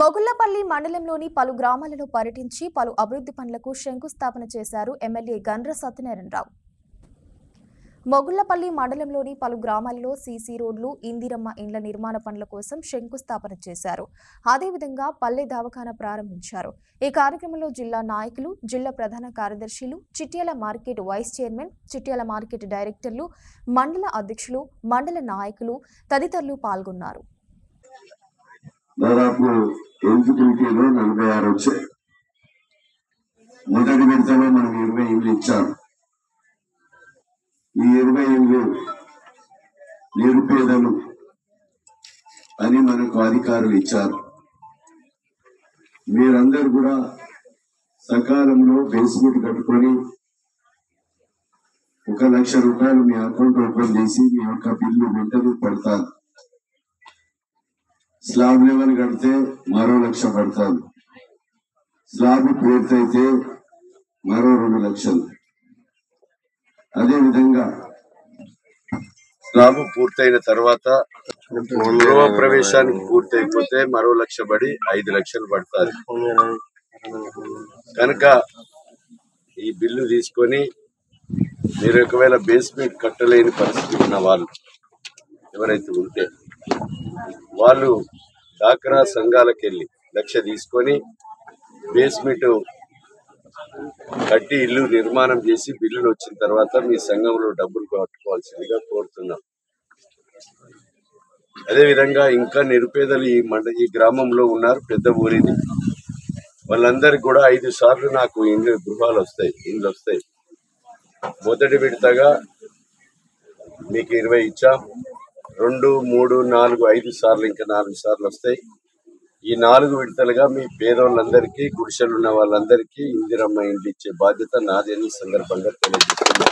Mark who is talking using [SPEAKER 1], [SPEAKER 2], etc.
[SPEAKER 1] మొగుళ్లపల్లి మండలంలోని పలు గ్రామాలలో పర్యటించి పలు అభివృద్ధి పనులకు శంకుస్థాపన చేశారు ఎమ్మెల్యే గండ్ర సత్యనారాయణరావు. మొగుళ్లపల్లి మండలంలోని పలు గ్రామాలలో సీసీ రోడ్లు, ఇందిరమ్మ ఇండ్ల నిర్మాణ పనుల కోసం శంకుస్థాపన చేశారు. అదేవిధంగా పల్లె దవాఖానా ప్రారంభించారు. ఈ కార్యక్రమంలో జిల్లా నాయకులు, జిల్లా ప్రధాన కార్యదర్శులు, Chityal market vice chairman, Chityal market డైరెక్టర్లు, మండల అధ్యక్షులు, మండల నాయకులు తదితరులు పాల్గొన్నారు.
[SPEAKER 2] దాదాపు ఎలిజిబిలిటీలో 46 వచ్చాయి. మొదటి విడతలో మనం 20 ఇండ్లు ఇచ్చాం. ఈ 20 ఇండ్లు నిరుపేదలు అని మనకు అధికారులు ఇచ్చారు. మీరందరూ కూడా సకాలంలో బేస్మెంట్ కట్టుకొని 1 లక్ష రూపాయలు మీ అకౌంట్ ఓపెన్ చేసి మీ యొక్క బిల్లు వెంటనే పడతారు. స్లాబ్ లెవెల్ కడితే మరో 1 లక్ష పడతారు. స్లాబ్ పూర్తయితే మరో 2 లక్షలు. అదేవిధంగా స్లాబ్ పూర్తయిన తర్వాత గృహ ప్రవేశానికి పూర్తయిపోతే మరో 1 లక్ష పడి 5 లక్షలు పడతారు. కనుక ఈ బిల్లు తీసుకొని మీరు ఒకవేళ బేస్మెంట్ కట్టలేని పరిస్థితి ఉన్న వాళ్ళు ఎవరైతే ఉంటే వాళ్ళు డాక్రా సంఘాలకు వెళ్ళి 1 లక్ష తీసుకొని బేస్మెంట్ కట్టి ఇల్లు నిర్మాణం చేసి బిల్లులు వచ్చిన తర్వాత మీ సంఘంలో డబ్బులు కట్టుకోవాల్సిందిగా కోరుతున్నాం. అదేవిధంగా ఇంకా నిరుపేదలు ఈ గ్రామంలో ఉన్నారు. పెద్ద ఊరిది వాళ్ళందరికీ కూడా 5 సార్లు నాకు ఇండ్లు వస్తాయి. మొదటి విడతగా మీకు 20 ఇచ్చాం. 2, 3, 4, 5 సార్లు ఇంకా 4 సార్లు వస్తాయి. ఈ 4 విడతలుగా మీ పేదోళ్ళందరికీ, గుడిసెలు ఉన్న వాళ్ళందరికీ ఇందిరమ్మ ఇండ్లు ఇచ్చే బాధ్యత నాది అని సందర్భంగా తెలియజేస్తున్నాను.